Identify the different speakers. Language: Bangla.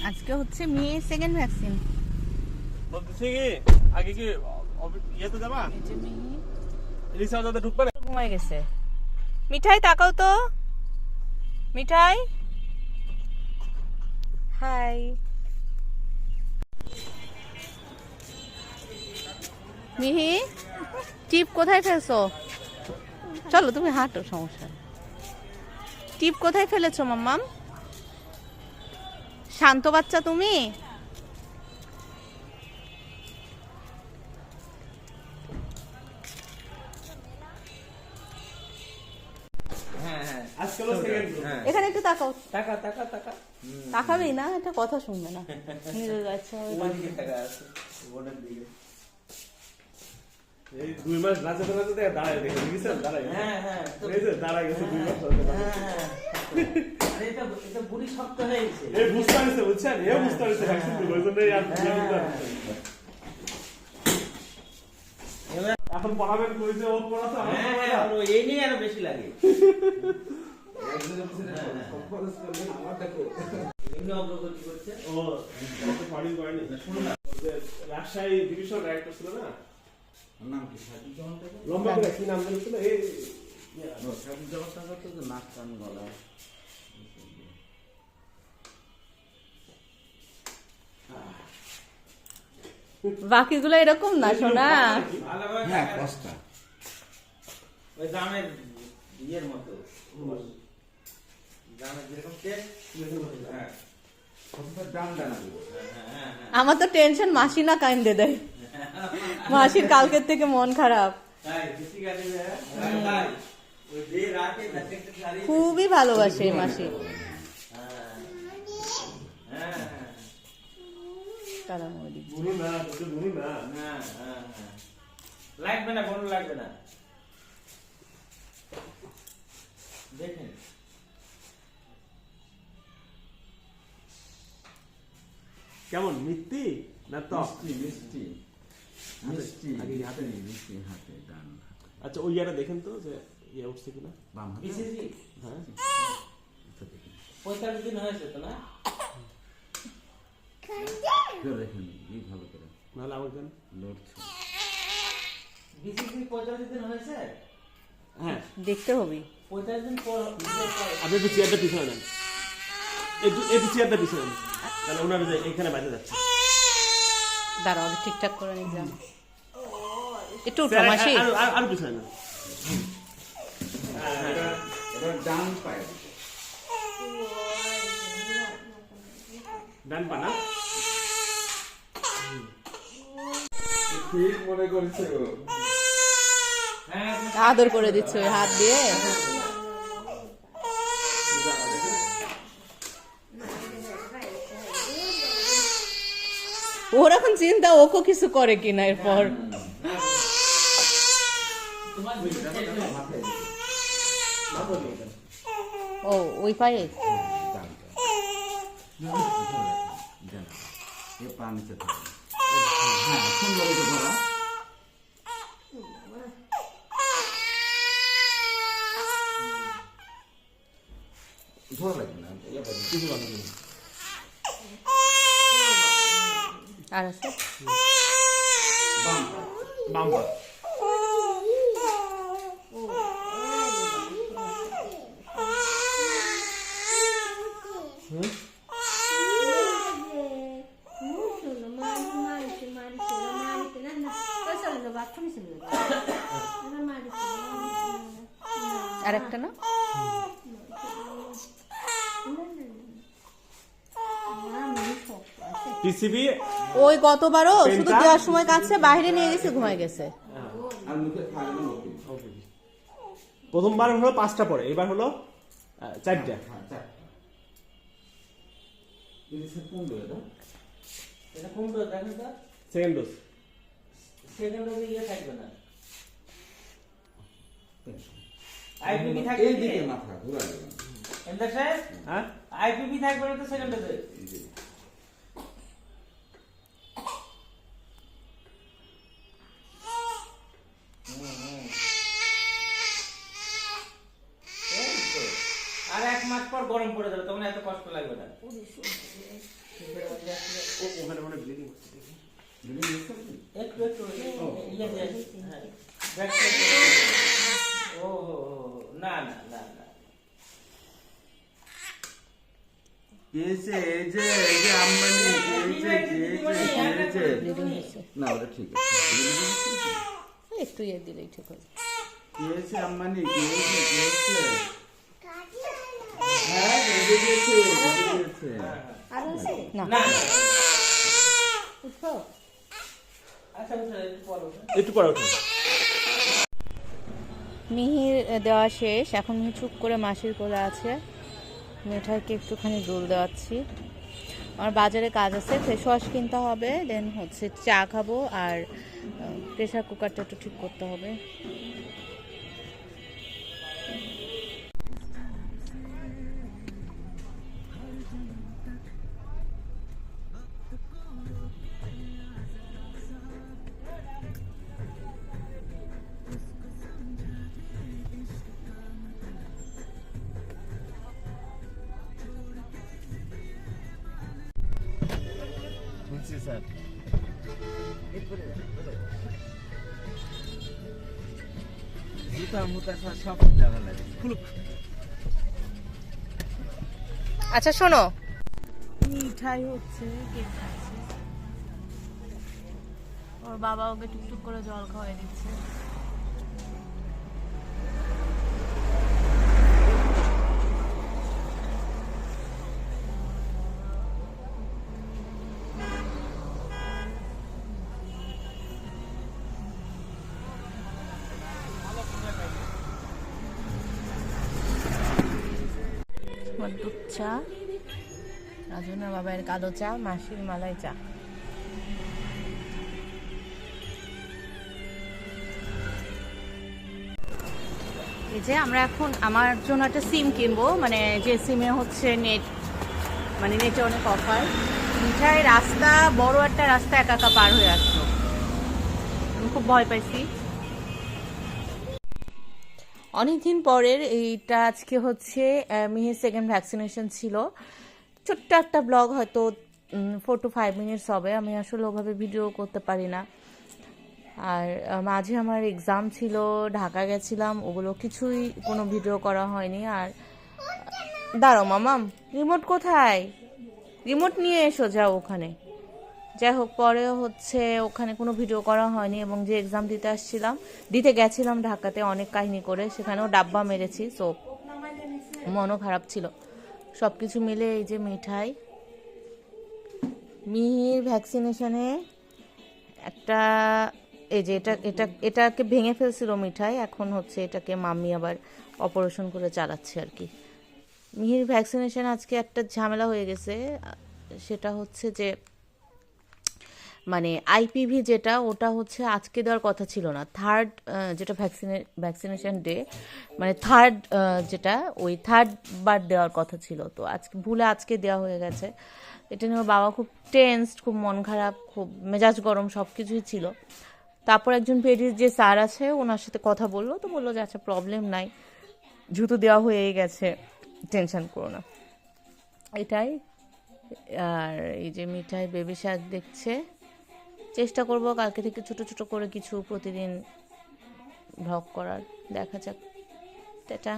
Speaker 1: আজকে হচ্ছে মেয়ে সেকেন্ড ভ্যাকসিন।
Speaker 2: বলতেছি কি আগে কি ইয়েতে যাবা?
Speaker 1: এই যে মেয়ে
Speaker 2: রিক্সা যাতে ঢুকবে না।
Speaker 1: ঘুমায় গেছে। মিঠাই তাকাও তো, মিঠাই হাই। মিহি টিপ কোথায় ফেলছো? চলো তুমি হাঁটো, সমস্যা নেই। টিপ কোথায় ফেলেছো মাম্মাম? শান্ত বাচ্চা তুমি। এখানে একটু তাকাও।
Speaker 3: টাকা টাকা টাকা
Speaker 1: তাকাবেই না, একটা কথা শুনবে না। নিজের বাচ্চা
Speaker 3: ওইদিকে টাকা আছে বোনের দিকে।
Speaker 2: এই 2 মাস নাচতে নাচতে দাঁড়ায় দেখে বুঝছেন দাঁড়ায়।
Speaker 3: হ্যাঁ হ্যাঁ
Speaker 2: এই যে দাঁড়ায় গেছে 2 মাস।
Speaker 3: আরে এটা বুড়ি শক্ত হয়ে গেছে।
Speaker 2: এই বুঝতে পারছে বুঝছেন? এই বুঝতে পারছে ভ্যাকসিন দিব ওইজন্যই আর এখন পড়াবেন কই যে ও পড়াতে আমার
Speaker 3: হ্যাঁ এই নিয়ে আরো বেশি লাগে। এমনি অগ্রগতি করছে।
Speaker 2: ও কত ফাড়ি করেনি শুনুন না, যে রাজশাহী ডিভিশন ডাইরেক্টর ছিল না,
Speaker 3: নাম কি সাজি জমটা?
Speaker 2: লম্বা করে কি নাম ছিল এই
Speaker 3: সাজি জমটা তো নাক কান গলা।
Speaker 1: বাকিগুলো এরকম না শোনা।
Speaker 3: হ্যাঁ কষ্টা ওই দামের ইয়ের মতো দামের যেরকম টেস্ট হ্যাঁ কতটা দাম জানাবো।
Speaker 1: আমার তো টেনশন মাসি না কাইন্দে দেয়। মাসির কালকের থেকে মন খারাপ।
Speaker 3: তাই বেশি গাড়ি তাই ওই যে রাতে একটা শাড়ি
Speaker 1: খুবই ভালোবাসে এই মাসি।
Speaker 3: হ্যাঁ
Speaker 1: কালামুড়ি।
Speaker 2: গুরু না তো গুরু না
Speaker 3: হ্যাঁ হ্যাঁ লাগবে না বন্ধ লাগবে না দেখেন।
Speaker 2: কেমন মিত্তি না তো
Speaker 3: মিষ্টি মিষ্টি
Speaker 2: আগে হাতে
Speaker 3: মিষ্টি হাতে ডান
Speaker 2: আচ্ছা ওই ইয়াটা দেখেন তো যে ইয়ে উঠছে কিনা।
Speaker 3: বাম হাতে বিসিজি
Speaker 2: হ্যাঁ
Speaker 3: 45 দিন হয়েছে তো না
Speaker 4: দেখেন এই ভালো করে
Speaker 2: নাহলে আমার কেন
Speaker 4: লড়ছে
Speaker 3: বিসিজি 45 দিন হয়েছে।
Speaker 2: হ্যাঁ
Speaker 1: দেখতে হবে।
Speaker 3: 45 দিন পর
Speaker 2: আপনি একটু চেয়ারটা পিছনে নেন, একটু চেয়ারটা পিছনে নেন, তাহলে ওনার এখানে বাজে যাচ্ছে।
Speaker 1: দাঁড়াও আগে ঠিকঠাক করে নিলাম। একটু উঠো মাসি।
Speaker 2: আর পিছনে নেন।
Speaker 4: এবার ডান পায়ে
Speaker 2: ডান পা না
Speaker 4: ঠিক মনে করছে ও
Speaker 3: হ্যাঁ
Speaker 1: আদর করে দিচ্ছে ওই হাত দিয়ে। ওর এখন চিন্তা ওকে কিছু করে কিনা এরপর।
Speaker 3: তোমার
Speaker 4: মাথায় দিতে
Speaker 1: ও ওই পায়ে
Speaker 4: ডান ডান এ পা নিচে থাকে হ্যাঁ সুন্দর করে ধরা ধরা লাগবে না
Speaker 2: কিছু কথা নেই।
Speaker 1: আর আছে
Speaker 4: বাম
Speaker 2: বাম পা
Speaker 1: আর একটা না।
Speaker 2: পিসিবি
Speaker 1: ওই গতবারও শুধু দেওয়ার সময় কাছে বাইরে নিয়ে গেছে, ঘুমায় গেছে।
Speaker 4: আর মুখে খাওয়ানো ওকে
Speaker 2: প্রথমবার হলো 5টা পরে, এবার হলো 4টা।
Speaker 4: হ্যাঁ চারটা এই যে কোন এটা
Speaker 3: এটা কোন ডোজ দেখেন তো
Speaker 2: সেকেন্ড ডোজ।
Speaker 3: সেকেন্ড ডোজে ইয়ে থাকবে না আইপিপি থাকবে
Speaker 4: এই দিকে মাথা ঘুরা যাবে
Speaker 3: এন্দার সাহেব
Speaker 2: হ্যাঁ
Speaker 3: আইপিপি থাকবে না তো সেকেন্ড ডোজে
Speaker 4: এই যে
Speaker 3: আর 1 মাস পর গরম পড়ে যাবে, তখন এত কষ্ট লাগবে না। ও না না না না
Speaker 4: কেছে এই যে আম্বানি কেছে
Speaker 1: ব্লিডিং হয়েছে,
Speaker 4: না ওটা ঠিক আছে
Speaker 1: একটু ইয়ে দিলেই ঠিক হবে।
Speaker 4: কেছে আম্বানি কেছে হ্যাঁ দিয়েছে
Speaker 1: না
Speaker 3: না আচ্ছা একটু পর
Speaker 2: একটু পরে ওঠো।
Speaker 1: মিহির দেওয়া শেষ, এখন মিহি চুপ করে মাসির কোলে আছে। মিঠাইকে একটুখানি দুল দেওয়াচ্ছি। আমার বাজারে কাজ আছে, ফেস ওয়াশ কিনতে হবে, দেন হচ্ছে চা খাবো, আর প্রেসার কুকারটা একটু ঠিক করতে হবে।
Speaker 4: বুঝছি স্যার জুতা মুতা সব দেখা লাগে
Speaker 1: আচ্ছা শোনো, মিঠাই হচ্ছে কেক খাচ্ছে, ওর বাবা ওকে টুকটুক করে জল খাওয়াই দিচ্ছে। আমার দুধ চা, রাজনের বাবার কালো চা, মাসির মালাই চা। এই যে আমরা এখন আমার জন্য একটা সিম কিনবো, মানে যে সিমে হচ্ছে নেট, মানে নেটে অনেক অফার। মিঠাই রাস্তা, বড় একটা রাস্তা একা একা পার হয়ে আসলো, আমি খুব ভয় পাইছি। অনেকদিন পরের এইটা, আজকে হচ্ছে মিহির সেকেন্ড ভ্যাকসিনেশন ছিল। ছোট্ট একটা ব্লগ, হয়তো 4 to 5 মিনিটস হবে। আমি আসলে ওভাবে ভিডিও করতে পারি না। আর মাঝে আমার এক্সাম ছিল, ঢাকা গেছিলাম, ওগুলো কিছুই কোনো ভিডিও করা হয়নি। আর দাঁড়াও মামাম, রিমোট কোথায়? রিমোট নিয়ে এসো, যাও ওখানে। যাই হোক, পরে হচ্ছে ওখানে কোনো ভিডিও করা হয়নি। এবং যে এক্সাম দিতে গেছিলাম ঢাকাতে, অনেক কাহিনী করে, সেখানেও ডাব্বা মেরেছি, সো মনও খারাপ ছিল। সব কিছু মিলে এই যে মিঠাই, মিহির ভ্যাকসিনেশনে একটা, এই যে এটাকে ভেঙে ফেলছিল মিঠাই, এখন হচ্ছে এটাকে মাম্মি আবার অপারেশন করে চালাচ্ছে আর কি। মিহির ভ্যাকসিনেশন আজকে একটা ঝামেলা হয়ে গেছে, সেটা হচ্ছে যে মানে আইপিভি যেটা, ওটা হচ্ছে আজকে দেওয়ার কথা ছিল না, থার্ড যেটা ভ্যাকসিনেশন ডে, মানে থার্ড যেটা, ওই থার্ড বার দেওয়ার কথা ছিল। তো আজকে ভুলে আজকে দেওয়া হয়ে গেছে। এটা নিয়ে ওর বাবা খুব টেনসড, খুব মন খারাপ, খুব মেজাজ গরম, সব কিছুই ছিল। তারপর একজন পেডির যে স্যার আছে, ওনার সাথে কথা বললো, তো বললো যে আচ্ছা প্রবলেম নাই, যেহেতু দেওয়া হয়েই গেছে, টেনশন করো না, এটাই। আর এই যে মিঠাই বেবি শাক দেখছে। চেষ্টা করব কালকে থেকে ছোট ছোট করে কিছু প্রতিদিন ভ্লগ করার, দেখা যাক। টাটা।